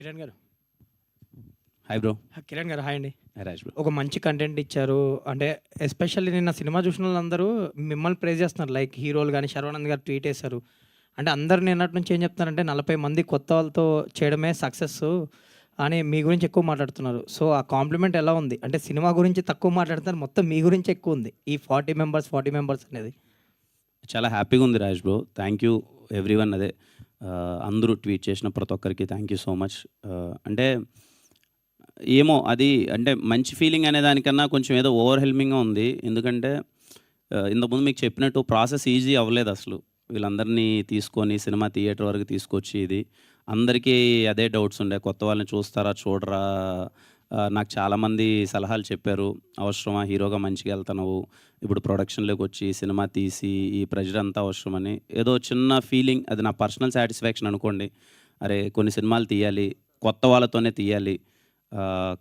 కిరణ్ గారు. Hi bro. Kiran గారు hi అండి. Hi Raj bro. ఒక మంచి కంటెంట్ ఇచ్చారు. అంటే ఎస్పెషల్లీ నిన్న సినిమా చూసిన వాళ్ళందరూ మిమ్మల్ని ప్రైజ్ చేస్తున్నారు. లైక్ హీరోలు గాని, శర్వానంద్ గారు ట్వీట్ చేశారు. అంటే అందరూ నిన్నటి నుంచి ఏం చెప్తున్నారంటే 40 మంది కొత్త వాళ్ళతో చేయడమే సక్సెస్సు అని మీ గురించి ఎక్కువ మాట్లాడుతున్నారు. సో, ఆ కాంప్లిమెంట్ ఎలా ఉంది? అంటే సినిమా గురించి తక్కువ మాట్లాడుతున్నారు. మొత్తం మీ గురించి ఎక్కువ ఉంది. ఈ 40 మెంబర్స్ అనేది. చాలా హ్యాపీగా ఉంది Raj bro. Thank you everyone. అదే అందరూ ట్వీట్ చేసిన ప్రతి ఒక్కరికి థ్యాంక్ యూ సో మచ్. అంటే ఏమో అది అంటే మంచి ఫీలింగ్ అనే దానికన్నా కొంచెం ఏదో ఓవర్‌వెల్మింగ్‌గా ఉంది. ఎందుకంటే ఇంతకుముందు మీకు చెప్పినట్టు ప్రాసెస్ ఈజీ అవ్వలేదు అసలు. వీళ్ళందరినీ తీసుకొని సినిమా థియేటర్ వరకు తీసుకొచ్చి ఇది అందరికీ అదే డౌట్స్ ఉండే. కొత్త వాళ్ళని చూస్తారా చూడరా? నాకు చాలామంది సలహాలు చెప్పారు. అవసరమా హీరోగా మంచిగా వెళ్తున్నావు, ఇప్పుడు ప్రొడక్షన్లోకి వచ్చి సినిమా తీసి ఈ ప్రెషర్ అంతా అవసరమని ఏదో చిన్న ఫీలింగ్. అది నా పర్సనల్ సాటిస్ఫాక్షన్ అనుకోండి. అరే కొన్ని సినిమాలు తీయాలి, కొత్త వాళ్ళతోనే తీయాలి,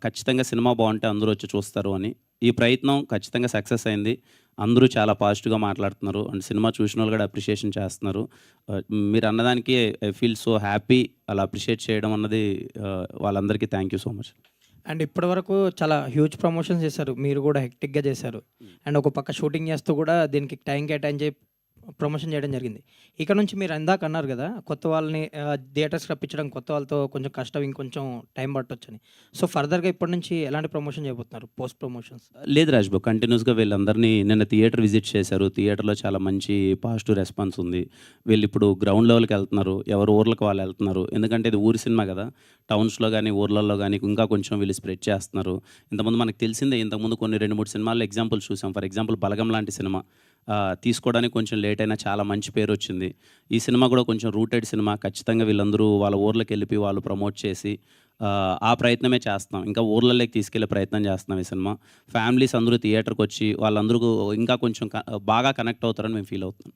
ఖచ్చితంగా సినిమా బాగుంటే అందరూ వచ్చి చూస్తారు అని. ఈ ప్రయత్నం ఖచ్చితంగా సక్సెస్ అయింది. అందరూ చాలా పాజిటివ్గా మాట్లాడుతున్నారు అండ్ సినిమా చూసిన వాళ్ళు కూడా అప్రిషియేషన్ చేస్తున్నారు. మీరు అన్నదానికి ఐ ఫీల్ సో హ్యాపీ. అలా అప్రిషియేట్ చేయడం అన్నది వాళ్ళందరికీ thank you so much. And ఇప్పటివరకు చాలా హ్యూజ్ ప్రమోషన్స్ చేశారు. మీరు కూడా హెక్టిక్‌గా చేశారు. అండ్ ఒక పక్క షూటింగ్ చేస్తూ కూడా దీనికి టైం కేటాయించి ప్రమోషన్ చేయడం జరిగింది. ఇక నుంచి మీరు ఇందాక అన్నారు కదా, కొత్త వాళ్ళని థియేటర్స్‌కి రప్పించడం, కొత్త వాళ్ళతో కొంచెం కష్టం, ఇంకొంచెం టైం పట్టొచ్చని. సో, ఫర్దర్‌గా ఇప్పటి నుంచి ఎలాంటి ప్రమోషన్ చేయబోతున్నారు? Post promotions. లేదు రాజ్ బ్రో, కంటిన్యూస్గా వీళ్ళందరినీ నిన్న థియేటర్ విజిట్ చేశారు. థియేటర్లో చాలా మంచి పాజిటివ్ రెస్పాన్స్ ఉంది. వీళ్ళు ఇప్పుడు గ్రౌండ్ లెవెల్కి వెళ్తున్నారు. ఎవరు ఊర్లకు వాళ్ళు వెళ్తున్నారు. ఎందుకంటే ఇది ఊరి సినిమా కదా, టౌన్స్లో కానీ ఊర్లలో కానీ ఇంకా కొంచెం వీళ్ళు స్ప్రెడ్ చేస్తున్నారు. ఇంతకుముందు మనకు తెలిసిందే, ఇంతకుముందు కొన్ని 2-3 సినిమాల్లో ఎగ్జాంపుల్స్ చూసాం. ఫర్ ఎగ్జాంపుల్ బలగం లాంటి సినిమా తీసుకోవడానికి కొంచెం లేట్ అయినా చాలా మంచి పేరు వచ్చింది. ఈ సినిమా కూడా కొంచెం రూటెడ్ సినిమా. ఖచ్చితంగా వీళ్ళందరూ వాళ్ళ ఊర్లోకి వెళ్ళి వాళ్ళు ప్రమోట్ చేసి ఆ ప్రయత్నమే చేస్తున్నాం. ఇంకా ఊర్లలోకి తీసుకెళ్లే ప్రయత్నం చేస్తున్నాం. ఈ సినిమా ఫ్యామిలీస్ అందరూ థియేటర్కి వచ్చి వాళ్ళందరూ ఇంకా కొంచెం బాగా కనెక్ట్ అవుతారని మేము ఫీల్ అవుతున్నాం.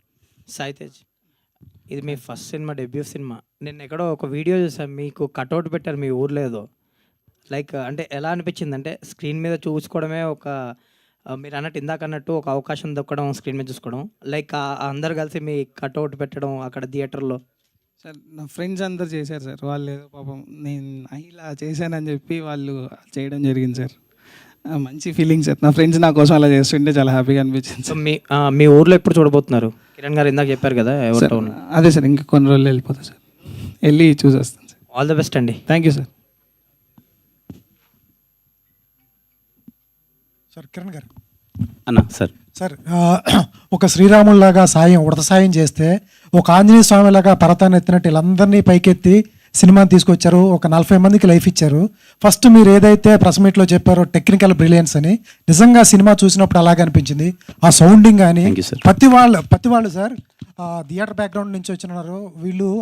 సాయి తేజ్, ఇది మీ ఫస్ట్ సినిమా, డెబ్యూ సినిమా. నేను ఎక్కడో ఒక వీడియో చూసాను, మీకు కటౌట్ పెట్టారు మీ ఊర్లో ఏదో. లైక్ అంటే ఎలా అనిపించింది? అంటే స్క్రీన్ మీద చూసుకోవడమే ఒక మీరు అన్నట్టు ఇందాక అన్నట్టు ఒక అవకాశం దొక్కడం, స్క్రీన్ మీద చూసుకోవడం, లైక్ అందరు కలిసి మీ కటౌట్ పెట్టడం అక్కడ థియేటర్లో. సార్ నా ఫ్రెండ్స్ అందరు చేశారు సార్. వాళ్ళు ఏదో పాపం నేను ఇలా చేశానని చెప్పి వాళ్ళు చేయడం జరిగింది సార్. మంచి ఫీలింగ్ సార్. నా ఫ్రెండ్స్ నా కోసం అలా చేస్తుంటే చాలా హ్యాపీగా అనిపించింది సో సార్. మీ ఊర్లో ఎప్పుడు చూడబోతున్నారు? కిరణ్ గారు ఇందాక చెప్పారు కదా సార్ ఎవరితో. అదే సార్, ఇంకా కొన్ని రోజులు వెళ్ళిపోతా సార్. వెళ్ళి చూసేస్తాను సార్. ఆల్ ద బెస్ట్ అండి. Thank you sir. Sir Kiran గారు, అన్న సార్. సార్ ఒక శ్రీరాముల్లాగా సాయం ఉడత సాయం చేస్తే ఒక ఆంజనేయ స్వామిలాగా పర్వతాన్ని ఎత్తినట్టు వీళ్ళందరినీ పైకెత్తి సినిమాని తీసుకొచ్చారు. ఒక 40 మందికి లైఫ్ ఇచ్చారు. ఫస్ట్ మీరు ఏదైతే ప్రెస్ మీట్లో చెప్పారో టెక్నికల్ బ్రిలియన్స్ అని, నిజంగా సినిమా చూసినప్పుడు అలాగే అనిపించింది. ఆ సౌండింగ్ కానీ Thank you, sir. ప్రతి వాళ్ళు సార్ థియేటర్ బ్యాక్గ్రౌండ్ నుంచి వచ్చినారు.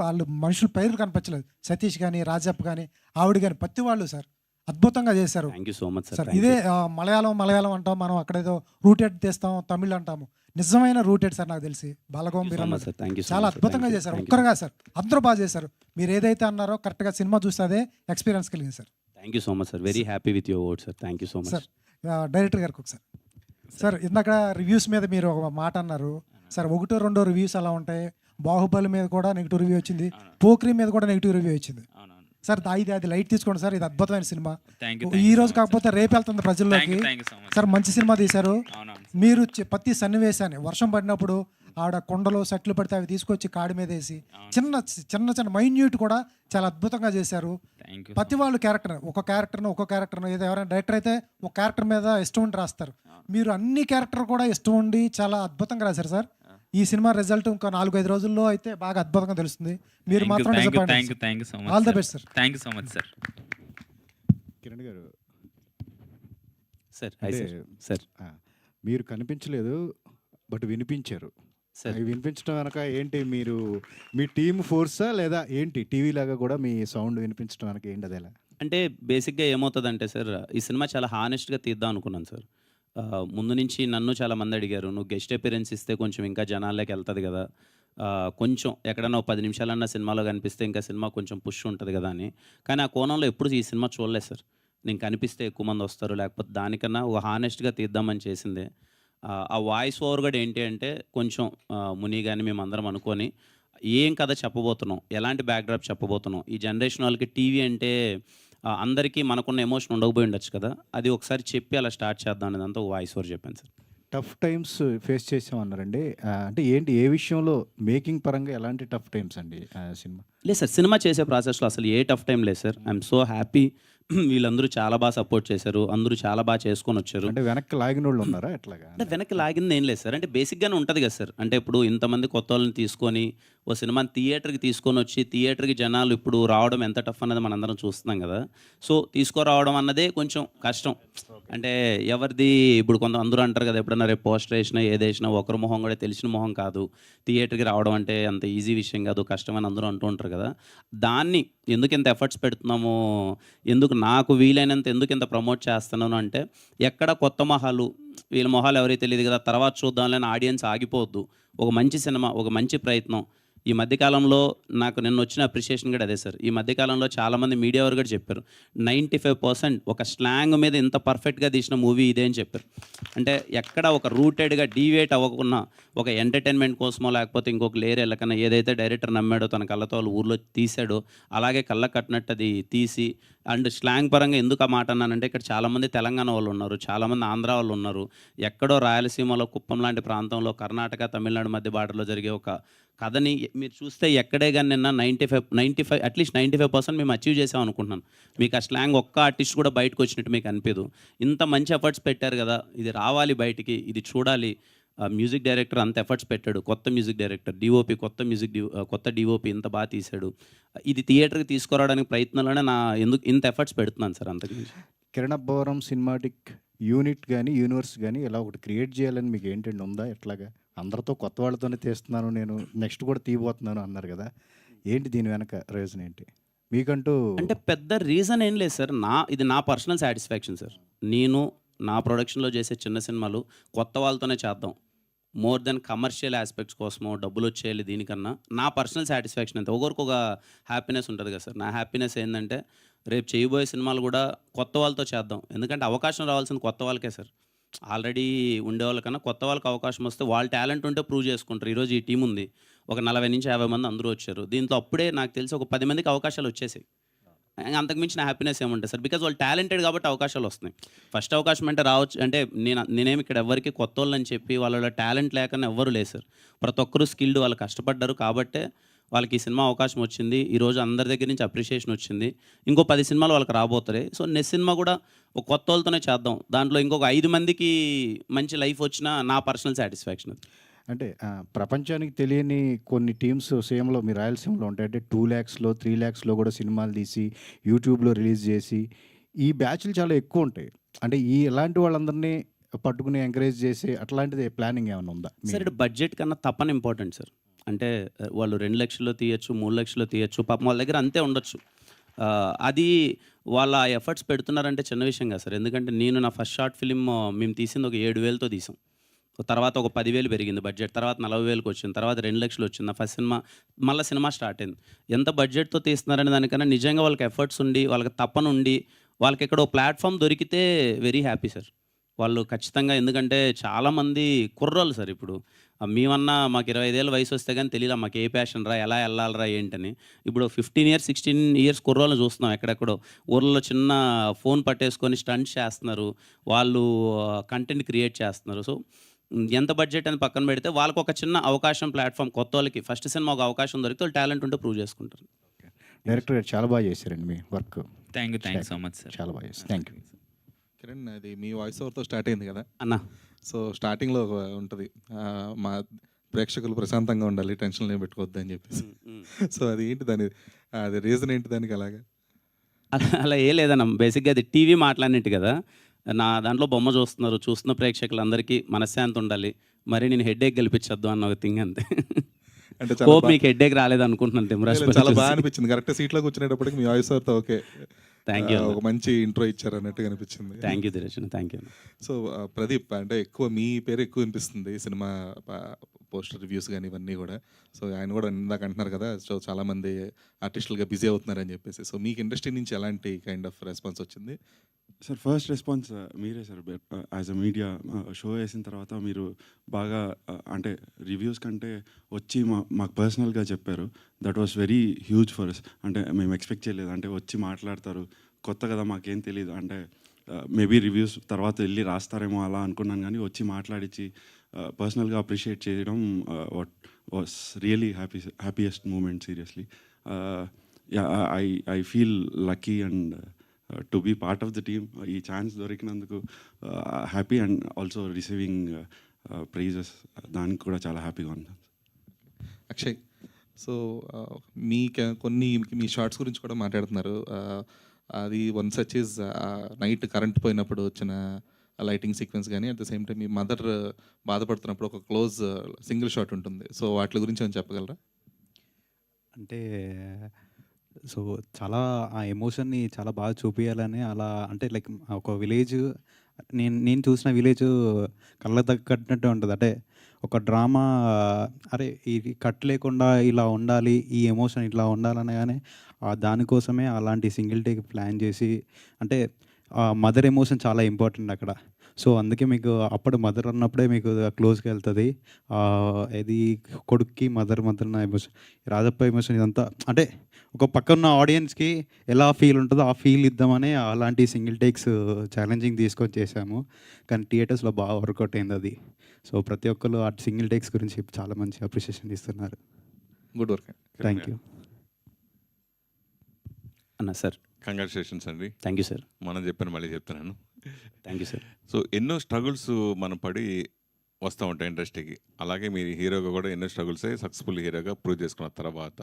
వాళ్ళు మనుషుల పేర్లు కనిపించలేదు. సతీష్ కానీ, రాజప్ప కానీ, ఆవిడ కానీ ప్రతి వాళ్ళు సార్ అద్భుతంగా చేశారు. Thank you so much sir. Sir. ఇదే మలయాళం అంటాం మనం, అక్కడేదో రూటెడ్ తెస్తాం, తమిళ్ అంటాము. నిజమైన రూటెడ్ సార్ నాకు తెలిసి బాలగోం Thank you so much, sir. Thank you so చాలా much, sir. అద్భుతంగా Thank you. చేశారు. Thank you. ఒక్కరుగా సార్ అందరూ బాగా చేశారు. మీరు ఏదైతే అన్నారో కరెక్ట్గా సినిమా చూస్తే అదే ఎక్స్పీరియన్స్ కలిగింది sir. Thank you so much sir. Very happy with your word sir. Thank you so much. Sir director గారికి ఒకసారి సార్, ఇందాక రివ్యూస్ మీద మీరు ఒక మాట అన్నారు సార్. 1-2 రివ్యూస్ అలా ఉంటాయి. బాహుబలి మీద కూడా నెగిటివ్ రివ్యూ వచ్చింది, పోక్రీ మీద కూడా నెగిటివ్ రివ్యూ వచ్చింది సార్. అది లైట్ తీసుకోండి సార్. ఇది అద్భుతమైన సినిమా. ఈ రోజు కాకపోతే రేపు వెళ్తుంది ప్రజల్లోకి సార్. మంచి సినిమా తీశారు మీరు. ప్రతి సన్నివేశాన్ని వర్షం పడినప్పుడు ఆవిడ కొండలు సెట్లు పడితే అవి తీసుకొచ్చి కాడి మీద వేసి చిన్న మైన్యూట్ కూడా చాలా అద్భుతంగా చేశారు. ప్రతి వాళ్ళు ఒక్కొక్క క్యారెక్టర్ను ఏదో ఎవరైనా డైరెక్టర్ అయితే ఒక క్యారెక్టర్ మీద ఇష్టం ఉండి రాస్తారు. మీరు అన్ని క్యారెక్టర్ కూడా ఇష్టం ఉండి చాలా అద్భుతంగా రాశారు సార్. ఈ సినిమా రిజల్ట్ ఇంకా 4-5 రోజుల్లో అయితే బాగా అద్భుతంగా తెలుస్తుంది. మీరు మాత్రం all the best sir. Thank you so much sir. Kiran గారు సార్ హాయ్ సార్. సార్ మీరు కనిపించలేదు బట్ వినిపించారు సార్. అవి వినిపించడం వెనక ఏంటి? మీరు మీ టీమ్ ఫోర్సా లేదా ఏంటి? టీవీ లాగా కూడా మీ సౌండ్ వినిపించడం వెనక ఏంటి? అది ఎలా? అంటే బేసిక్గా ఏమవుతుందంటే సార్, ఈ సినిమా చాలా హానెస్ట్గా తీద్దాం అనుకున్నాను సార్. ముందు నుంచి నన్ను చాలామంది అడిగారు, నువ్వు గెస్ట్ అపిరెన్స్ ఇస్తే కొంచెం ఇంకా జనాల్లోకి వెళ్తుంది కదా, కొంచెం ఎక్కడన్నా 10 నిమిషాలన్నా సినిమాలో కనిపిస్తే ఇంకా సినిమా కొంచెం పుష్ ఉంటుంది కదా అని. కానీ ఆ కోణంలో ఎప్పుడు ఈ సినిమా చూడలేదు సార్. నేను కనిపిస్తే ఎక్కువ మంది వస్తారు, లేకపోతే దానికన్నా ఒక హానెస్ట్గా తీద్దామని చేసిందే. ఆ వాయిస్ ఓవర్ కూడా ఏంటి అంటే కొంచెం ముని కానీ మేమందరం అనుకొని ఏం కథ చెప్పబోతున్నాం, ఎలాంటి బ్యాక్డ్రాప్ చెప్పబోతున్నాం, ఈ జనరేషన్ వాళ్ళకి టీవీ అంటే అందరికీ మనకున్న ఎమోషన్ ఉండకపోయి ఉండొచ్చు కదా, అది ఒకసారి చెప్పి అలా స్టార్ట్ చేద్దాం అనేది అంతా వాయిస్ ఓవర్ చెప్పాను సార్. టఫ్ టైమ్స్ ఫేస్ చేసామన్నారండి. అంటే ఏంటి, ఏ విషయంలో మేకింగ్ పరంగా ఎలాంటి టఫ్ టైమ్స్ అండి సినిమా? లేదు సార్, సినిమా చేసే ప్రాసెస్లో అసలు ఏ టఫ్ టైం లేదు సార్. I'm so happy. వీళ్ళందరూ చాలా బాగా సపోర్ట్ చేశారు, అందరూ చాలా బాగా చేసుకొని వచ్చారు. అంటే వెనక్కి లాగిన వాళ్ళు ఉన్నారా ఎట్లాగా? అంటే వెనక్కి లాగింది ఏం లేదు సార్. అంటే బేసిక్గానే ఉంటుంది కదా సార్. అంటే ఇప్పుడు ఇంతమంది కొత్త వాళ్ళని తీసుకొని ఓ సినిమాని థియేటర్కి తీసుకొని వచ్చి థియేటర్కి జనాలు ఇప్పుడు రావడం ఎంత టఫ్ అన్నది మనందరం చూస్తున్నాం కదా. సో తీసుకురావడం అన్నదే కొంచెం కష్టం. అంటే ఎవరిది ఇప్పుడు కొంత అందరూ అంటారు కదా, ఎప్పుడన్నా రేపు పోస్టర్ వేసినా ఏదేసినా ఒకరి మొహం కూడా తెలిసిన మొహం కాదు, థియేటర్కి రావడం అంటే అంత ఈజీ విషయం కాదు, కష్టమని అందరూ అంటూ ఉంటారు కదా. దాన్ని ఎందుకు ఇంత ఎఫర్ట్స్ పెడుతున్నామో, ఎందుకు నాకు వీలైనంత ఎందుకు ఇంత ప్రమోట్ చేస్తున్నాను అంటే, ఎక్కడ కొత్త మొహాలు, వీళ్ళ మొహాలు ఎవరైతే తెలియదు కదా, తర్వాత చూద్దాంలేని ఆడియన్స్ ఆగిపోవద్దు. ఒక మంచి సినిమా, ఒక మంచి ప్రయత్నం. ఈ మధ్యకాలంలో నాకు నిన్న వచ్చిన అప్రిషియేషన్ కూడా అదే సార్. ఈ మధ్యకాలంలో చాలామంది మీడియా వారు కూడా చెప్పారు 95% ఒక స్లాంగ్ మీద ఇంత పర్ఫెక్ట్గా తీసిన మూవీ ఇదే అని చెప్పారు. అంటే ఎక్కడ ఒక రూటెడ్గా డీవేట్ అవ్వకుండా ఒక ఎంటర్టైన్మెంట్ కోసమో లేకపోతే ఇంకొక లేయర్ వెళ్ళకన్నా ఏదైతే డైరెక్టర్ నమ్మాడో తన కళ్ళతో వాళ్ళ ఊర్లో తీసాడో అలాగే కళ్ళ కట్టినట్టు అది తీసి, అండ్ స్లాంగ్ పరంగా ఎందుకు ఆ మాట అన్నానంటే, ఇక్కడ చాలామంది తెలంగాణ వాళ్ళు ఉన్నారు, చాలామంది ఆంధ్ర వాళ్ళు ఉన్నారు, ఎక్కడో రాయలసీమలో కుప్పం లాంటి ప్రాంతంలో కర్ణాటక తమిళనాడు మధ్య బార్డర్లో జరిగే ఒక కథని మీరు చూస్తే ఎక్కడే కానీ నిన్న 95 అట్లీస్ట్ 95% మేము అచీవ్ చేసాం అనుకుంటున్నాను. మీకు ఆ స్లాంగ్ ఒక్క ఆర్టిస్ట్ కూడా బయటకు వచ్చినట్టు మీకు అనిపించదు. ఇంత మంచి ఎఫర్ట్స్ పెట్టారు కదా, ఇది రావాలి బయటికి, ఇది చూడాలి. మ్యూజిక్ డైరెక్టర్ అంత ఎఫర్ట్స్ పెట్టాడు, కొత్త మ్యూజిక్ డైరెక్టర్, డిఓపి కొత్త డిఓపి ఇంత బాగా తీశాడు. ఇది థియేటర్కి తీసుకురావడానికి ప్రయత్నంలోనే ఎందుకు ఇంత ఎఫర్ట్స్ పెడుతున్నాను సార్. అంతకుమించి కిరణ్ అబ్బవరం సినిమాటిక్ యూనిట్ కానీ యూనివర్స్ కానీ ఇలా ఒకటి క్రియేట్ చేయాలని మీకు ఏంటండి ఉందా? ఎట్లాగా అందరితో కొత్త వాళ్ళతోనే తీస్తున్నాను, నేను నెక్స్ట్ కూడా తీయబోతున్నాను అన్నారు కదా, ఏంటి దీని వెనక రీజన్ ఏంటి మీకంటూ? అంటే పెద్ద రీజన్ ఏం లేదు సార్. ఇది నా పర్సనల్ సాటిస్ఫాక్షన్ సార్. నేను నా ప్రొడక్షన్లో చేసే చిన్న సినిమాలు కొత్త వాళ్ళతోనే చేద్దాం, మోర్ దెన్ కమర్షియల్ ఆస్పెక్ట్స్ కోసమో డబ్బులు వచ్చేయాలి దీనికన్నా నా పర్సనల్ సాటిస్ఫాక్షన్ అంతే. ఒకరికి ఒక హ్యాపీనెస్ ఉంటుంది కదా సార్. నా హ్యాపీనెస్ ఏంటంటే రేపు చేయబోయే సినిమాలు కూడా కొత్త వాళ్ళతో చేద్దాం. ఎందుకంటే అవకాశం రావాల్సిన కొత్త వాళ్ళకే సార్. ఆల్రెడీ ఉండేవాళ్ళకన్నా కొత్త వాళ్ళకి అవకాశం వస్తే వాళ్ళ టాలెంట్ ఉంటే ప్రూవ్ చేసుకుంటారు. ఈరోజు ఈ టీం ఉంది, ఒక 40 నుంచి 50 మంది అందరూ వచ్చారు. దీంట్లో అప్పుడే నాకు తెలిసి ఒక 10 మందికి అవకాశాలు వచ్చేసాయి. అంతకుమించిన హ్యాపీనెస్ ఏముంటుంది సార్, బికాజ్ వాళ్ళు టాలెంటెడ్ కాబట్టి అవకాశాలు వస్తున్నాయి. ఫస్ట్ అవకాశం అంటే రావచ్చు అంటే నేనేమి ఇక్కడ ఎవరికి కొత్త వాళ్ళని చెప్పి వాళ్ళ టాలెంట్ లేకనే ఎవ్వరు లేదు సార్. ప్రతి ఒక్కరూ స్కిల్డ్, వాళ్ళు కష్టపడ్డారు కాబట్టే వాళ్ళకి ఈ సినిమా అవకాశం వచ్చింది. ఈరోజు అందరి దగ్గర నుంచి అప్రిషియేషన్ వచ్చింది. ఇంకో 10 సినిమాలు వాళ్ళకి రాబోతాయి. సో నెక్స్ట్ సినిమా కూడా ఒక కొత్త వాళ్ళతోనే చేద్దాం, దాంట్లో ఇంకొక 5 మందికి మంచి లైఫ్ వచ్చినా నా పర్సనల్ సాటిస్ఫాక్షన్ అది. అంటే ప్రపంచానికి తెలియని కొన్ని టీమ్స్ సేమ్లో మీ రాయలసీమలో ఉంటాయి. అంటే 2 lakhsలో 3 lakhsలో కూడా సినిమాలు తీసి యూట్యూబ్లో రిలీజ్ చేసి ఈ బ్యాచ్లు చాలా ఎక్కువ ఉంటాయి. అంటే ఇలాంటి వాళ్ళందరినీ పట్టుకుని ఎంకరేజ్ చేసి అట్లాంటిది ప్లానింగ్ ఏమైనా ఉందా సార్? ఇటు బడ్జెట్ కన్నా తప్పని ఇంపార్టెంట్ సార్. అంటే వాళ్ళు 2 లక్షల్లో తీయచ్చు, 3 లక్షల్లో తీయచ్చు, పాపం వాళ్ళ దగ్గర అంతే ఉండొచ్చు. అది వాళ్ళ ఎఫర్ట్స్ పెడుతున్నారంటే చిన్న విషయం కాదు సార్. ఎందుకంటే నేను నా ఫస్ట్ షార్ట్ ఫిలిం మేము తీసింది ఒక 7,000తో తీసాం. తర్వాత ఒక 10,000 పెరిగింది బడ్జెట్, తర్వాత 40,000కి వచ్చింది, తర్వాత 2 లక్షలు వచ్చింది. నా ఫస్ట్ సినిమా మళ్ళీ సినిమా స్టార్ట్ అయింది. ఎంత బడ్జెట్తో తీస్తున్నారనే దానికన్నా నిజంగా వాళ్ళకి ఎఫర్ట్స్ ఉండి, వాళ్ళకి తప్పనుండి, వాళ్ళకి ఇక్కడ ప్లాట్ఫామ్ దొరికితే వెరీ హ్యాపీ సార్. వాళ్ళు ఖచ్చితంగా, ఎందుకంటే చాలామంది కుర్రోళ్ళు సార్. ఇప్పుడు మేమన్నా మాకు 25 ఏళ్ళ వయసు వస్తే కానీ తెలియదు మాకు ఏ ప్యాషన్ రా, ఎలా వెళ్ళాలరా ఏంటని. ఇప్పుడు 15 years 16 years కుర్రోళ్ళని చూస్తున్నాం ఎక్కడెక్కడో ఊర్లలో చిన్న ఫోన్ పట్టేసుకొని స్టంట్స్ చేస్తున్నారు, వాళ్ళు కంటెంట్ క్రియేట్ చేస్తున్నారు. సో ఎంత బడ్జెట్ అని పక్కన పెడితే వాళ్ళకి ఒక చిన్న అవకాశం, ప్లాట్ఫామ్, కొత్త వాళ్ళకి ఫస్ట్ సినిమా ఒక అవకాశం దొరికితే వాళ్ళు టాలెంట్ ఉంటే ప్రూవ్ చేసుకుంటారు. డైరెక్టర్ గారు చాలా బాగా చేశారండి మీ work. Thank you so much sir. చాలా బాగా చేశారు. Thank you. కిరణ్, అది మీ వాయిస్ ఓవర్తో స్టార్ట్ అయింది కదా అన్న. సో స్టార్టింగ్లో ఉంటుంది, మా ప్రేక్షకులు ప్రశాంతంగా ఉండాలి, టెన్షన్ ఏం పెట్టుకోవద్దు అని చెప్పేసి. సో అది ఏంటి దాని, అది రీజన్ ఏంటి దానికి అలాగా? అలా ఏ లేదన్న, బేసిక్గా అది టీవీ మాట్లాడినట్టు కదా. నా దాంట్లో బొమ్మ చూస్తున్న ప్రేక్షకులందరికీ మనశ్శాంతి ఉండాలి, మరి నేను హెడ్ఏక్ గెలిపించొద్దు అన్న ఒక థింగ్ అంతే. అంటే హోప్ మీకు హెడ్ఏక్ రాలేదు అనుకుంటున్నాను తిమ్మరాజ్. చాలా బాగా అనిపించింది, కరెక్ట్ సీట్లో కూర్చునేటప్పటికి మీ వాయిస్ ఓవర్తో ఓకే, థ్యాంక్ యూ, ఒక మంచి ఇంట్రో ఇచ్చారు అన్నట్టుగా అనిపించింది. Thank you Dinesh, thank you. So Pradeep, అంటే ఎక్కువ మీ పేరు ఎక్కువ వినిపిస్తుంది సినిమా పోస్టర్ రివ్యూస్ కానీ ఇవన్నీ కూడా. సో ఆయన కూడా ఇందాక అంటున్నారు కదా, సో చాలామంది ఆర్టిస్టులుగా బిజీ అవుతున్నారని చెప్పేసి. సో మీకు ఇండస్ట్రీ నుంచి ఎలాంటి కైండ్ ఆఫ్ రెస్పాన్స్ వచ్చింది? సార్ ఫస్ట్ రెస్పాన్స్ మీరే sir. As a media show వేసిన తర్వాత మీరు బాగా అంటే రివ్యూస్ కంటే వచ్చి మాకు పర్సనల్గా చెప్పారు. That was very huge for us. అంటే మేము ఎక్స్పెక్ట్ చేయలేదు. అంటే వచ్చి మాట్లాడతారు, కొత్త కదా మాకేం తెలియదు. అంటే మేబీ రివ్యూస్ తర్వాత వెళ్ళి రాస్తారేమో అలా అనుకున్నాను, కానీ వచ్చి మాట్లాడించి పర్సనల్గా అప్రిషియేట్ చేయడం what was really happiest moment seriously. I feel lucky and to be part of the team. ఈ ఛాన్స్ దొరికినందుకు happy and also receiving prizes, దానికి కూడా చాలా హ్యాపీగా ఉన్నాను. అక్షయ్, సో కొన్ని మీ షార్ట్స్ గురించి కూడా మాట్లాడుతున్నారు. అది one such is night current పోయినప్పుడు వచ్చిన లైటింగ్ సీక్వెన్స్ కానీ, అట్ ద సేమ్ టైం మీ మదర్ బాధపడుతున్నప్పుడు ఒక క్లోజ్ సింగిల్ షాట్ ఉంటుంది. సో వాటి గురించి ఏమైనా చెప్పగలరా? అంటే సో చాలా ఆ ఎమోషన్ని చాలా బాగా చూపియాలని అలా, అంటే లైక్ ఒక విలేజ్, నేను చూసిన విలేజ్ కళ్ళ తగ్గట్టు ఉంటుంది. అంటే ఒక డ్రామా, అరే ఇది కట్ లేకుండా ఇలా ఉండాలి, ఈ ఎమోషన్ ఇట్లా ఉండాలనగానే దానికోసమే అలాంటి సింగిల్ టేక్ ప్లాన్ చేసి, అంటే మదర్ ఎమోషన్ చాలా ఇంపార్టెంట్ అక్కడ. సో అందుకే మీకు అప్పుడు మదర్ అన్నప్పుడే మీకు క్లోజ్గా వెళ్తుంది. ఇది కొడుక్కి మదర్ ఉన్న ఎమోషన్, రాజప్ప ఎమోషన్, ఇదంతా అంటే ఒక పక్కన ఆడియన్స్కి ఎలా ఫీల్ ఉంటుందో ఆ ఫీల్ ఇద్దామని అలాంటి సింగిల్ టేక్స్ ఛాలెంజింగ్ తీసుకొని చేశాము. కానీ థియేటర్స్లో బాగా వర్కౌట్ అయింది అది. సో ప్రతి ఒక్కరు ఆ సింగిల్ టేక్స్ గురించి చాలా మంచి అప్రిషియేషన్ ఇస్తున్నారు. Good work. థ్యాంక్ యూ అన్న సార్. కంగ్రాచులేషన్స్ అండి. Thank you sir. మనం చెప్పాను, మళ్ళీ చెప్తున్నాను. Thank you sir. సో ఎన్నో స్ట్రగుల్స్ మనం పడి వస్తూ ఉంటాయి ఇండస్ట్రీకి. అలాగే మీరు హీరోగా కూడా ఎన్నో స్ట్రగుల్సే సక్సెస్ఫుల్ హీరోగా ప్రూవ్ చేసుకున్న తర్వాత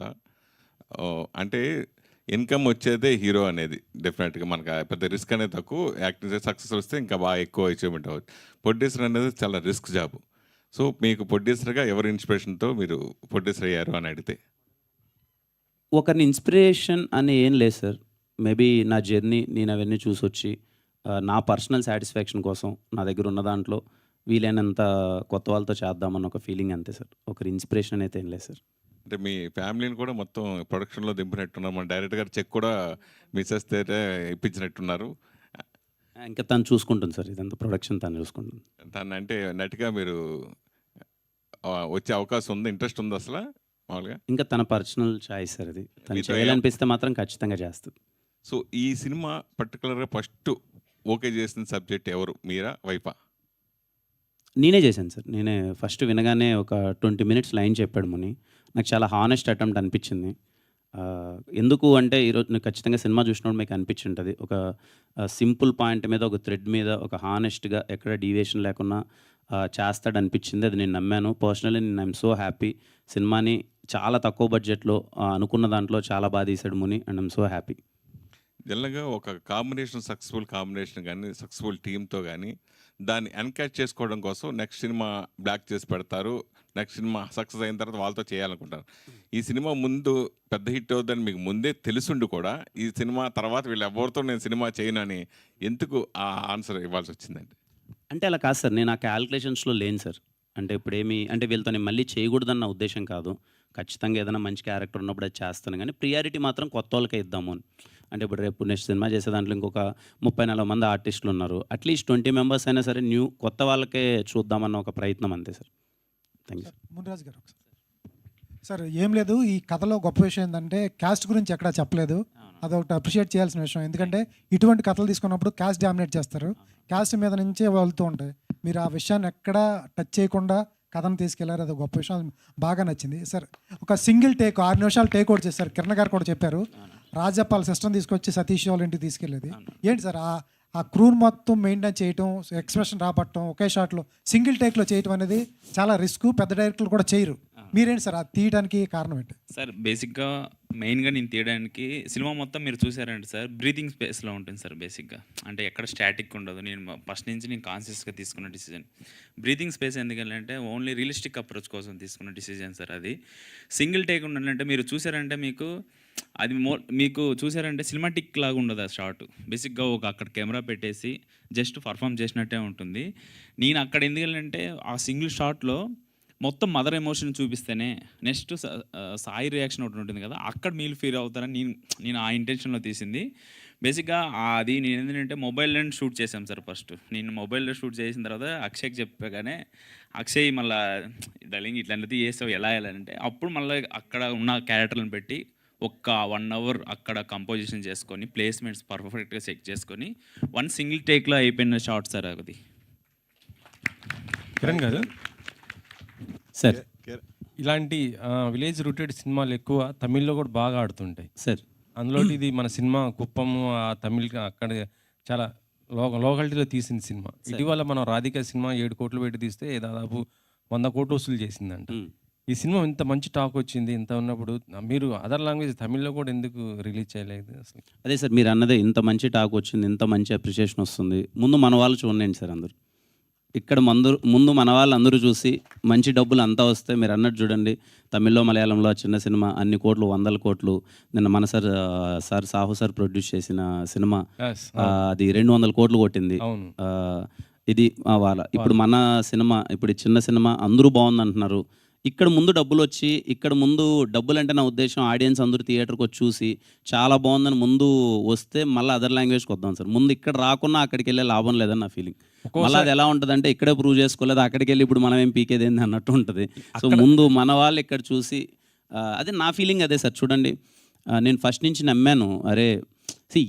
అంటే ఇన్కమ్ వచ్చేదే హీరో అనేది డెఫినెట్గా మనకు పెద్ద రిస్క్ అనేది తక్కువ. యాక్టింగ్ సక్సెస్ వస్తే ఇంకా బాగా ఎక్కువ అచీవ్మెంట్ అవ్వచ్చు. ప్రొడ్యూసర్ అనేది చాలా రిస్క్ జాబ్. సో మీకు ప్రొడ్యూసర్గా ఎవరి ఇన్స్పిరేషన్తో మీరు ప్రొడ్యూసర్ అయ్యారు అని అడిగితే? ఒకరిని ఇన్స్పిరేషన్ అని ఏం లేదు సార్. మేబీ నా జర్నీ నేను అవన్నీ చూసి వచ్చి నా పర్సనల్ సాటిస్ఫాక్షన్ కోసం నా దగ్గర ఉన్న దాంట్లో వీలైనంత కొత్త వాళ్ళతో చేద్దామన్న ఒక ఫీలింగ్ అంతే సార్. ఒకరి ఇన్స్పిరేషన్ అయితే ఏం లేదు సార్. అంటే మీ ఫ్యామిలీని కూడా మొత్తం ప్రొడక్షన్లో దింపినట్టున్నారు. మన డైరెక్టర్ గారు చెక్ కూడా మిస్సెస్ దగ్గర ఇప్పించినట్టున్నారు. ఇంకా తను చూసుకుంటుంది సార్, ఇదంతా ప్రొడక్షన్ తను చూసుకుంటుంది. తను అంటే నటిగా మీరు వచ్చే అవకాశం ఉంది, ఇంట్రెస్ట్ ఉంది అసలు మామూలుగా? ఇంకా తన పర్సనల్ చాయిస్ సార్ అది. తను మీతో చేయాలనిపిస్తే మాత్రం ఖచ్చితంగా చేస్తుంది. సో ఈ సినిమా పర్టికులర్గా ఫస్ట్ ఓకే చేసిన సబ్జెక్ట్ ఎవరు, మీరా వైఫా? నేనే చేశాను సార్. నేనే ఫస్ట్ వినగానే ఒక 20 minutes లైన్ చెప్పాడు ముని. నాకు చాలా హానెస్ట్ అటెంప్ట్ అనిపించింది. ఎందుకు అంటే ఈరోజు నాకు ఖచ్చితంగా సినిమా చూసినప్పుడు మీకు అనిపించి ఒక సింపుల్ పాయింట్ మీద, ఒక థ్రెడ్ మీద, ఒక హానెస్ట్గా ఎక్కడ డీవియేషన్ లేకుండా చేస్తాడు అనిపించింది. అది నేను నమ్మాను. పర్సనలీ నేను ఐఎమ్ సో హ్యాపీ. సినిమాని చాలా తక్కువ బడ్జెట్లో అనుకున్న దాంట్లో చాలా బాగా తీశాడు ముని, అండ్ ఐఎమ్ సో హ్యాపీ. జనరల్గా ఒక కాంబినేషన్, సక్సెస్ఫుల్ కాంబినేషన్ కానీ సక్సెస్ఫుల్ టీంతో కానీ దాన్ని ఎన్కాచ్ చేసుకోవడం కోసం నెక్స్ట్ సినిమా బ్లాక్ చేసి పెడతారు. నెక్స్ట్ సినిమా సక్సెస్ అయిన తర్వాత వాళ్ళతో చేయాలనుకుంటారు. ఈ సినిమా ముందు పెద్ద హిట్ అవుతుందని మీకు ముందే తెలుసుండి కూడా ఈ సినిమా తర్వాత వీళ్ళు ఎవరితో నేను సినిమా చేయను అని ఎందుకు ఆ ఆన్సర్ ఇవ్వాల్సి వచ్చిందండి? అంటే అలా కాదు సార్, నేను ఆ క్యాల్కులేషన్స్లో లేను సార్. అంటే ఇప్పుడేమి అంటే వీళ్ళతో నేను మళ్ళీ చేయకూడదన్న ఉద్దేశం కాదు. ఖచ్చితంగా ఏదైనా మంచి క్యారెక్టర్ ఉన్నప్పుడు అది చేస్తాను, కానీ ప్రియారిటీ మాత్రం కొత్త వాళ్ళకే ఇద్దాము అని. అంటే ఇప్పుడు రేపు నెక్స్ట్ సినిమా చేసే దాంట్లో ఇంకొక 30-40 మంది ఆర్టిస్టులు ఉన్నారు. అట్లీస్ట్ 20 members అయినా సరే కొత్త వాళ్ళకే చూద్దామన్న ఒక ప్రయత్నం అంతే సార్. Thank you. మునిరాజు గారు ఒకసారి. సార్ ఏం లేదు, ఈ కథలో గొప్ప విషయం ఏంటంటే క్యాస్ట్ గురించి ఎక్కడా చెప్పలేదు. అదొకటి అప్రిషియేట్ చేయాల్సిన విషయం. ఎందుకంటే ఇటువంటి కథలు తీసుకున్నప్పుడు క్యాస్ట్ డామినేట్ చేస్తారు, క్యాస్ట్ మీద నుంచే వెళ్తూ ఉంటాయి. మీరు ఆ విషయాన్ని ఎక్కడా టచ్ చేయకుండా కథను తీసుకెళ్లారు, అది గొప్ప విషయం, బాగా నచ్చింది. సార్ ఒక సింగిల్ టేక్ 6 నిమిషాలు టేక్ అవుట్ చేశారు. కిరణ్ గారు కూడా చెప్పారు, రాజప్పాల సిస్టమ్ తీసుకొచ్చి సతీష్ వాళ్ళ ఇంటికి తీసుకెళ్ళేది. ఏంటి సార్ ఆ క్రూన్ మొత్తం మెయింటైన్ చేయటం, ఎక్స్ప్రెషన్ రాబట్టడం, ఒకే షాట్లో సింగిల్ టేక్లో చేయటం అనేది చాలా రిస్క్. పెద్ద డైరెక్టర్లు కూడా చేయరు. మీరేంటి సార్ అది తీయడానికి కారణం ఏంటి? సార్ బేసిక్గా మెయిన్గా నేను తీయడానికి సినిమా మొత్తం మీరు చూసారంటే సార్ బ్రీతింగ్ స్పేస్లో ఉంటుంది సార్. బేసిక్గా అంటే ఎక్కడ స్టాటిక్ ఉండదు. నేను ఫస్ట్ నుంచి నేను కాన్షియస్గా తీసుకున్న డిసిజన్. బ్రీతింగ్ స్పేస్ ఎందుకంటే ఓన్లీ రియలిస్టిక్ అప్రోచ్ కోసం తీసుకున్న డిసిజన్ సార్. అది సింగిల్ టేక్ ఉండాలంటే మీరు చూసారంటే అది మీకు చూసారంటే సినిమాటిక్ లాగా ఉండదు ఆ షాట్. బేసిక్గా అక్కడ కెమెరా పెట్టేసి జస్ట్ పర్ఫామ్ చేసినట్టే ఉంటుంది. నేను అక్కడ ఎందుకంటే ఆ సింగిల్ షాట్లో మొత్తం మదర్ ఎమోషన్ చూపిస్తేనే నెక్స్ట్ సాయి రియాక్షన్ ఒకటి ఉంటుంది కదా, అక్కడ మీరు ఫీల్ అవుతారని నేను ఆ ఇంటెన్షన్లో తీసింది. బేసిక్గా అది నేను ఏంటంటే మొబైల్లో షూట్ చేశాం సార్. ఫస్ట్ నేను మొబైల్లో షూట్ చేసిన తర్వాత అక్షయ్కి చెప్పగానే అక్షయ్ మళ్ళీ డలింగ్ ఇట్లాంటిది చేసావు ఎలా అంటే, అప్పుడు మళ్ళీ అక్కడ ఉన్న క్యారెక్టర్లను పెట్టి ఒక్క 1 hour అక్కడ కంపోజిషన్ చేసుకొని ప్లేస్మెంట్స్ పర్ఫెక్ట్గా చెక్ చేసుకొని సింగిల్ టేక్లో అయిపోయిన షార్ట్ సార్ అది. కిరణ్ గారు, సార్ ఇలాంటి విలేజ్ రూటెడ్ సినిమాలు ఎక్కువ తమిళ్లో కూడా బాగా ఆడుతుంటాయి సార్. అందులో ఇది మన సినిమా కుప్పము ఆ తమిళ్ అక్కడ చాలా లోకాలిటీలో తీసిన సినిమా. ఇటీవల మనం రాధిక సినిమా 7 కోట్లు పెట్టి తీస్తే దాదాపు 100 కోట్లు వసూలు చేసిందంట. ఈ సినిమా ఇంత మంచి టాక్ వచ్చింది, ఇంత ఉన్నప్పుడు మీరు అదర్ లాంగ్వేజ్ తమిళ్లో కూడా ఎందుకు రిలీజ్ చేయలేదు అసలు? అదే సార్, మీరు అన్నదే, ఇంత మంచి టాక్ వచ్చింది, ఇంత మంచి అప్రిషియేషన్ వస్తుంది, ముందు మన వాళ్ళు చూడండి సార్. అందరూ ఇక్కడ ముందు మన వాళ్ళు అందరూ చూసి మంచి డబ్బులు అంతా వస్తే మీరు అన్నట్టు చూడండి, తమిళ్లో మలయాళంలో చిన్న సినిమా అన్ని కోట్లు, 100 కోట్లు. నిన్న మన సార్ సాహు సార్ ప్రొడ్యూస్ చేసిన సినిమా అది 200 కోట్లు కొట్టింది. ఇది వాళ్ళ ఇప్పుడు మన సినిమా, ఇప్పుడు చిన్న సినిమా అందరూ బాగుంది అంటున్నారు. ఇక్కడ ముందు డబ్బులు వచ్చి, ఇక్కడ ముందు డబ్బులు అంటే నా ఉద్దేశం ఆడియన్స్ అందరూ థియేటర్కి వచ్చి చూసి చాలా బాగుందని ముందు వస్తే మళ్ళీ అదర్ లాంగ్వేజ్కి వద్దాం సార్. ముందు ఇక్కడ రాకున్నా అక్కడికి వెళ్ళే లాభం లేదని నా ఫీలింగ్. మళ్ళీ అది ఎలా ఉంటుంది అంటే ఇక్కడే ప్రూవ్ చేసుకోలేదు, అక్కడికి వెళ్ళి ఇప్పుడు మనం ఏం పీకేది ఏంది అన్నట్టు ఉంటుంది. సో ముందు మన వాళ్ళు ఇక్కడ చూసి, అదే నా ఫీలింగ్ అదే సార్. చూడండి, నేను ఫస్ట్ నుంచి నమ్మాను, అరే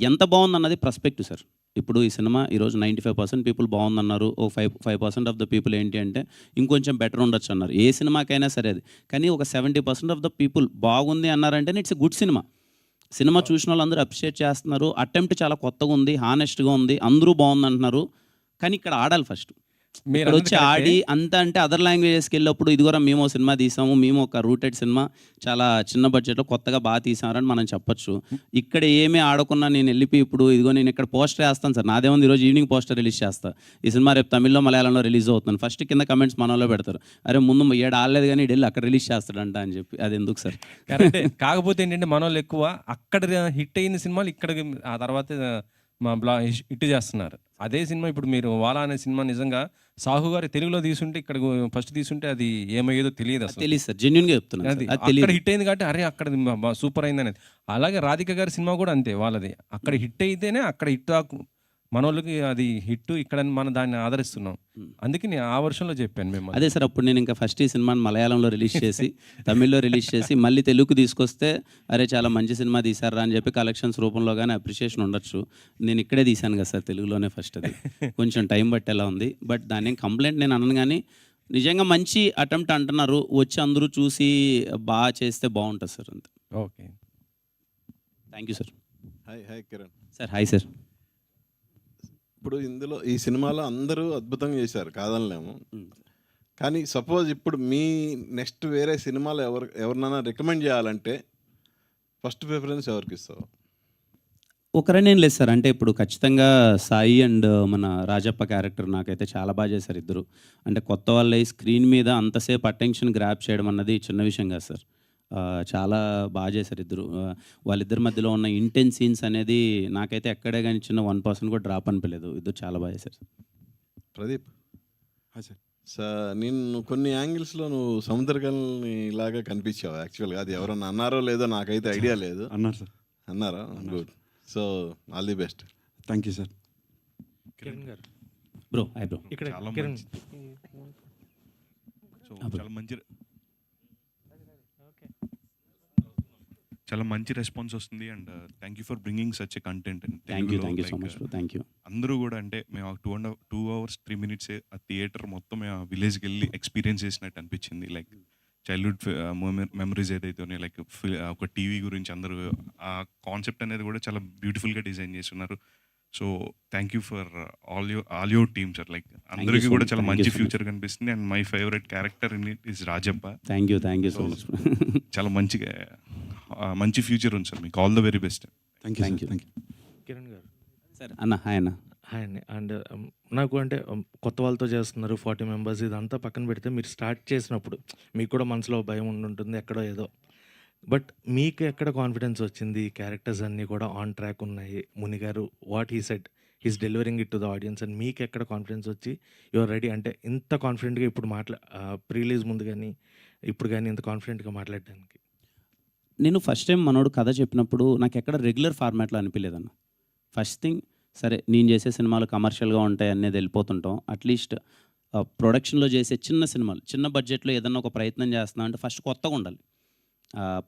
ఎంత బాగుంది అన్నది పర్స్పెక్టివ్ సార్. ఇప్పుడు ఈ సినిమా ఈరోజు 95% పీపుల్ బాగుందన్నారు, ఓ 5% ఆఫ్ ద పీపుల్ ఏంటి అంటే ఇంకొంచెం బెటర్ ఉండొచ్చు అన్నారు. ఏ సినిమాకైనా సరే అది. కానీ ఒక 70% ఆఫ్ ద పీపుల్ బాగుంది అన్నారంటే it's a good cinema. Cinema చూసిన వాళ్ళు అందరూ అప్రిషియేట్ చేస్తున్నారు, అటెంప్ట్ చాలా కొత్తగా ఉంది, హానెస్ట్గా ఉంది, అందరూ బాగుంది అంటున్నారు. కానీ ఇక్కడ ఆడాలి ఫస్ట్. ఇక్కడ వచ్చి ఆడి అంత అంటే అదర్ లాంగ్వేజెస్కి వెళ్ళినప్పుడు ఇదిగోరా మేము సినిమా తీసాము, మేము ఒక రూటెడ్ సినిమా చాలా చిన్న బడ్జెట్లో కొత్తగా బాగా తీసామని మనం చెప్పొచ్చు. ఇక్కడ ఏమీ ఆడకున్నా నేను వెళ్ళిపోయి ఇప్పుడు ఇదిగో నేను ఇక్కడ పోస్టర్ వేస్తాను సార్, నాదేముంది ఈరోజు ఈవినింగ్ పోస్టర్ రిలీజ్ చేస్తాను, ఈ సినిమా రేపు తమిళ్లో మలయాళంలో రిలీజ్ అవుతుంది. ఫస్ట్ కింద కమెంట్స్ మనలో పెడతారు, అరే ముందు 7 ఆడలేదు కానీ వెళ్ళి అక్కడ రిలీజ్ చేస్తాడంట అని చెప్పి. అది ఎందుకు సార్? కరెక్టే. కాకపోతే ఏంటంటే మన వాళ్ళు ఎక్కువ అక్కడ హిట్ అయిన సినిమాలు ఇక్కడ ఆ తర్వాత హిట్ చేస్తున్నారు. అదే సినిమా ఇప్పుడు మీరు వాలా అనే సినిమా నిజంగా సాహు గారు తెలుగులో తీసుంటే, ఇక్కడ ఫస్ట్ తీసుంటే అది ఏమయ్యేదో తెలియదు అసలు. తెలియదు సార్, జెన్యున్గా చెప్తున్నాను. అది అక్కడ హిట్ అయింది కాబట్టి అరే అక్కడ సూపర్ అయింది అనేది. అలాగే రాధిక గారి సినిమా కూడా అంతే, వాళ్ళది అక్కడ హిట్ అయితేనే అక్కడ హిట్ మన వాళ్ళకి అది హిట్, ఇక్కడ మనం దాన్ని ఆదరిస్తున్నాం. అందుకే నేను ఆ వర్షంలో చెప్పాను మేము. అదే సార్, అప్పుడు నేను ఇంకా ఫస్ట్ ఈ సినిమాని మలయాళంలో రిలీజ్ చేసి తమిళ్లో రిలీజ్ చేసి మళ్ళీ తెలుగుకు తీసుకొస్తే అరే చాలా మంచి సినిమా తీశారా అని చెప్పి కలెక్షన్స్ రూపంలో కానీ అప్రిషియేషన్ ఉండొచ్చు. నేను ఇక్కడే తీశాను కదా సార్, తెలుగులోనే ఫస్ట్. అది కొంచెం టైం బట్టేలా ఉంది, బట్ దాని కంప్లైంట్ నేను అన్నాను. కానీ నిజంగా మంచి అటెంప్ట్ అంటున్నారు, వచ్చి అందరూ చూసి బాగా చేస్తే బాగుంటుంది సార్. అంతే. Okay, thank you sir. Hi Kiran sir. Hi sir. ఇప్పుడు ఇందులో ఈ సినిమాలో అందరూ అద్భుతంగా చేశారు, కాదనలేము. కానీ సపోజ్ ఇప్పుడు మీ నెక్స్ట్ వేరే సినిమాలు ఎవరినైనా రికమెండ్ చేయాలంటే ఫస్ట్ ప్రిఫరెన్స్ ఎవరికి ఇస్తావు? ఒకరనే లేదు సార్, అంటే ఇప్పుడు ఖచ్చితంగా సాయి అండ్ మన రాజప్ప క్యారెక్టర్ నాకైతే చాలా బాగా చేశారు ఇద్దరు. అంటే కొత్త వాళ్ళ స్క్రీన్ మీద అంతసేపు అటెన్షన్ గ్రాప్ చేయడం అన్నది చిన్న విషయం కాదు సార్. చాలా బాగా చేశారు ఇద్దరు. వాళ్ళిద్దరి మధ్యలో ఉన్న ఇంటెన్స్ సీన్స్ అనేది నాకైతే ఎక్కడే కానీ చిన్న 1% కూడా డ్రాప్ అనిపించలేదు. ఇద్దరు చాలా బాగా చేశారు. ప్రదీప్, నేను కొన్ని యాంగిల్స్లో నువ్వు సముద్రకల్ని ఇలాగా కనిపించావు యాక్చువల్గా. అది ఎవరన్నా అన్నారో లేదో నాకైతే ఐడియా లేదు. అన్నారు సార్. అన్నారా? Good. So all the best. Thank you sir. Kiran గారు బ్రో. Hi bro. ఇక్కడ చాలా మంచి రెస్పాన్స్ వస్తుంది. And thank you for bringing such a content. Thank you so much bro. Thank you. అందరూ కూడా అంటే మేము 2 hours 3 minutes ఆ థియేటర్ మొత్తం మేము ఆ విలేజ్కి వెళ్ళి ఎక్స్పీరియన్స్ చేసినట్టు అనిపించింది. లైక్ చైల్డ్హుడ్ మెమరీస్ ఏదైతే లైక్ ఒక టీవీ గురించి అందరూ ఆ కాన్సెప్ట్ అనేది కూడా చాలా బ్యూటిఫుల్గా డిజైన్ చేస్తున్నారు. So thank you for all your team sir. Like అందరికీ కూడా చాలా మంచి ఫ్యూచర్ కనిపిస్తుంది. And my favourite character in it is Rajappa. Thank you so much. చాలా మంచి ఫ్యూచర్ ఉంది సార్. మీకు all the very best. Thank you. Kiran గారు సార్. అన్న హాయ్ అన్న. హాయ్ అండి. అండ్ నాకు అంటే కొత్త వాళ్ళతో చేస్తున్నారు, 40 members, ఇదంతా పక్కన పెడితే మీరు స్టార్ట్ చేసినప్పుడు మీకు కూడా మనసులో భయం ఉండుంటుంది ఎక్కడో ఏదో. బట్ మీకు ఎక్కడ కాన్ఫిడెన్స్ వచ్చింది? క్యారెక్టర్స్ అన్నీ కూడా ఆన్ ట్రాక్ ఉన్నాయి. ముని గారు what he said, is delivering it to the audience and మీకు ఎక్కడ కాన్ఫిడెన్స్ వచ్చి యువర్ రెడీ అంటే ఇంత కాన్ఫిడెంట్గా ఇప్పుడు ప్రీ రిలీజ్ ముందు కానీ ఇప్పుడు కానీ ఇంత కాన్ఫిడెంట్గా మాట్లాడడానికి? నేను ఫస్ట్ టైం మనోడు కథ చెప్పినప్పుడు నాకు ఎక్కడ రెగ్యులర్ ఫార్మాట్లో అనిపించలేదన్న. ఫస్ట్ థింగ్ సరే నేను చేసే సినిమాలు కమర్షియల్గా ఉంటాయి అనేది వెళ్ళిపోతుంటాం. అట్లీస్ట్ ప్రొడక్షన్లో చేసే చిన్న సినిమాలు చిన్న బడ్జెట్లో ఏదన్నా ఒక ప్రయత్నం చేస్తున్నా అంటే ఫస్ట్ కొత్తగా ఉండాలి.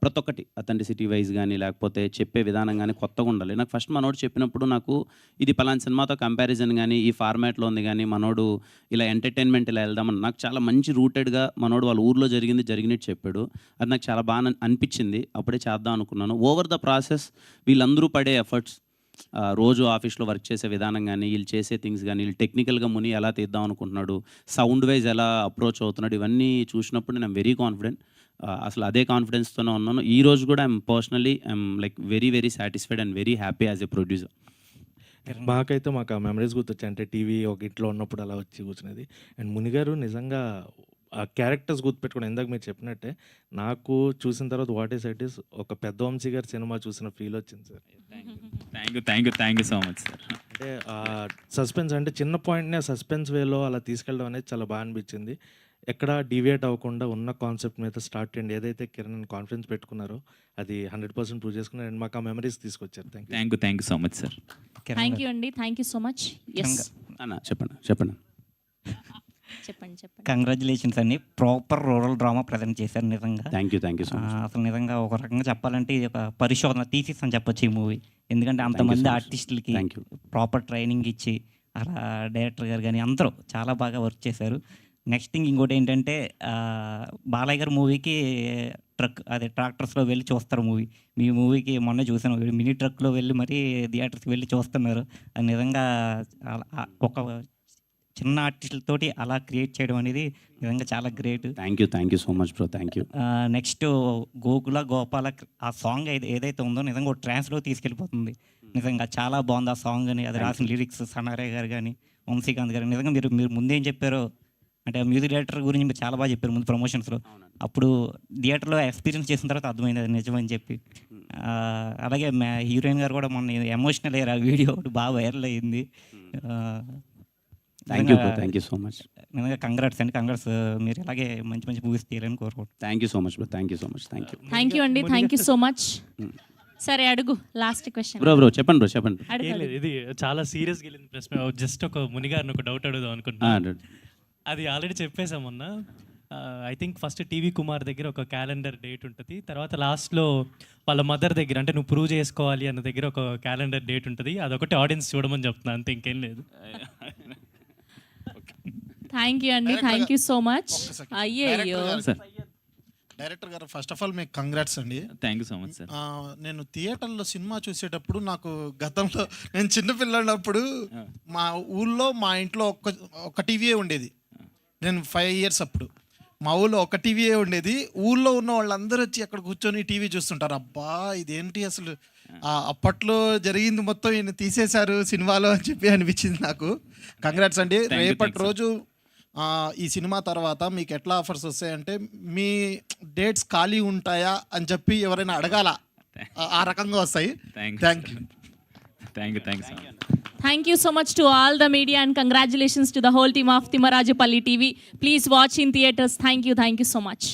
ప్రతి ఒక్కటి అథెంటిసిటీ వైజ్ కానీ లేకపోతే చెప్పే విధానం కానీ కొత్తగా ఉండాలి. నాకు ఫస్ట్ మనోడు చెప్పినప్పుడు నాకు ఇది పలానా సినిమాతో కంపారిజన్ కానీ ఈ ఫార్మాట్లో ఉంది కానీ మనోడు ఇలా ఎంటర్టైన్మెంట్ ఇలా వెళ్దామని నాకు చాలా మంచి రూటెడ్గా మనోడు వాళ్ళ ఊర్లో జరిగినట్టు చెప్పాడు. అది నాకు చాలా బాగా అనిపించింది. అప్పుడే చేద్దాం అనుకున్నాను. ఓవర్ ద ప్రాసెస్ వీళ్ళందరూ పడే ఎఫర్ట్స్, రోజు ఆఫీస్లో వర్క్ చేసే విధానం కానీ వీళ్ళు చేసే థింగ్స్ కానీ వీళ్ళు టెక్నికల్గా ముని ఎలా తీద్దాం అనుకుంటున్నాడు, సౌండ్ వైజ్ ఎలా అప్రోచ్ అవుతున్నాడు, ఇవన్నీ చూసినప్పుడు నేను వెరీ కాన్ఫిడెంట్. అసలు అదే కాన్ఫిడెన్స్తోనే ఉన్నాను. ఈ రోజు కూడా I'm like very very satisfied and very happy as a producer. మాకైతే మాకు ఆ మెమరీస్ గుర్తొచ్చాయి. అంటే టీవీ ఒక ఇంట్లో ఉన్నప్పుడు అలా వచ్చి కూర్చునేది. అండ్ మునిగారు నిజంగా ఆ క్యారెక్టర్స్ గుర్తుపెట్టుకుని ఇందాక మీరు చెప్పినట్టే నాకు చూసిన తర్వాత వాట్ ఈస్ ఇట్ ఈస్ ఒక పెద్ద వంశీ గారి సినిమా చూసిన ఫీల్ వచ్చింది sir. Thank you so much sir. అంటే సస్పెన్స్ అంటే చిన్న పాయింట్నే సస్పెన్స్ వేలో అలా తీసుకెళ్ళడం అనేది చాలా బాగా అనిపించింది. ఎక్కడ డీవియేట్ అవ్వకుండా ఉన్న కాన్సెప్ట్ మీద స్టార్ట్ చేయండి. ఏదైతే కిరణ్ కాన్ఫిడెన్స్ పెట్టుకున్నారో అది 100% ప్రూవ్ చేసుకున్నారు. అండ్ మాకు ఆ మెమరీస్ తీసుకొచ్చారు. Thank you so much sir. Thank you అండి. Thank you so much. అన్న చెప్పండి. కంగ్రాచులేషన్స్ అండి. ప్రాపర్ రూరల్ డ్రామా ప్రజెంట్ చేశారు నిజంగా. Thank you so much. అసలు నిజంగా ఒక రకంగా చెప్పాలంటే ఇది ఒక పరిశోధన థీసిస్ అని చెప్పొచ్చు ఈ మూవీ. ఎందుకంటే అంతమంది ఆర్టిస్టులకి ప్రాపర్ ట్రైనింగ్ ఇచ్చి అలా డైరెక్టర్ గారు కానీ అందరూ చాలా బాగా వర్క్ చేశారు. నెక్స్ట్ థింగ్ ఇంకోటి ఏంటంటే బాలయ్య గారు మూవీకి ట్రాక్టర్స్లో వెళ్ళి చూస్తారు మూవీ. మీ మూవీకి మొన్న చూసాను, మినీ ట్రక్లో వెళ్ళి మరీ థియేటర్స్కి వెళ్ళి చూస్తున్నారు. అది నిజంగా ఒక చిన్న ఆర్టిస్టులతోటి అలా క్రియేట్ చేయడం అనేది నిజంగా చాలా great. Thank you so much bro. Thank you. Next Gokula Gopala ఆ సాంగ్ ఏదైతే ఉందో నిజంగా ఒక ట్రాన్స్లో తీసుకెళ్ళిపోతుంది. నిజంగా చాలా బాగుంది ఆ సాంగ్ అని, అది రాసిన లిరిక్స్ సనారే గారు కానీ వంశీకాంత్ గారు. నిజంగా మీరు ముందేం చెప్పారో అంటే మ్యూజిక్ డైరెక్టర్ గురించి మీరు చాలా బాగా చెప్పారు ముందు ప్రమోషన్స్లో. అప్పుడు థియేటర్లో ఎక్స్పీరియన్స్ చేసిన తర్వాత అర్థమైంది అది నిజమని చెప్పి. అలాగే హీరోయిన్ గారు కూడా మొన్న ఎమోషనల్ అయ్యారు. ఆ వీడియో బాగా వైరల్ అయ్యింది. Thank you so much. నిజంగా కంగ్రాట్స్ అండి. కంగ్రాట్స్. మీరు ఇలాగే మంచి మంచి మూవీస్ తీయాలని కోరుకుంటున్నాను. Thank you so much bro. Thank you so much. Thank you అండి. Thank you so much. సరే అడుగు లాస్ట్ క్వశ్చన్. బ్రో చెప్పండి. ఇది చాలా సీరియస్గా వెళ్ళింది ప్రశ్న. జస్ట్ ఒక మునిగారిని ఒక డౌట్ అడుగుదాం అనుకుంటున్నాను. అది ఆల్రెడీ చెప్పేసాం మొన్న. I think first TV Kumar దగ్గర ఒక క్యాలెండర్ డేట్ ఉంటుంది. తర్వాత లాస్ట్లో వాళ్ళ మదర్ దగ్గర అంటే నువ్వు ప్రూవ్ చేసుకోవాలి అన్న దగ్గర ఒక క్యాలెండర్ డేట్ ఉంటుంది. అదొకటి ఆడియన్స్ చూడమని చెప్తున్నా, అంతే, ఇంకేం లేదు. థ్యాంక్ యూ అండి. Thank you so much. అయ్యో డైరెక్టర్ గారు ఫస్ట్ ఆఫ్ ఆల్ మీకు కంగ్రాట్స్ అండి. Thank you so much sir. నేను థియేటర్లో సినిమా చూసేటప్పుడు నాకు గతంలో నేను చిన్నపిల్లన్నప్పుడు మా ఊళ్ళో మా ఇంట్లో ఒక టీవీయే ఉండేది. నేను 5 years అప్పుడు మా ఊళ్ళో ఒక టీవీయే ఉండేది. ఊళ్ళో ఉన్న వాళ్ళందరూ వచ్చి అక్కడ కూర్చొని టీవీ చూస్తుంటారు. అబ్బా ఇదేంటి అసలు అప్పట్లో జరిగింది మొత్తం ఈయన తీసేశారు సినిమాలో అని చెప్పి అనిపించింది నాకు. కంగ్రాట్స్ అండి. రేపటి రోజు ఈ సినిమా తర్వాత మీకు ఎట్లా ఆఫర్స్ వస్తాయంటే మీ డేట్స్ ఖాళీ ఉంటాయా అని చెప్పి ఎవరైనా అడగాల, ఆ రకంగా వస్తాయి. Thank you. Thank you so much to all the media and congratulations to the whole team of Timarajupalli TV. Please watch in theaters. Thank you so much.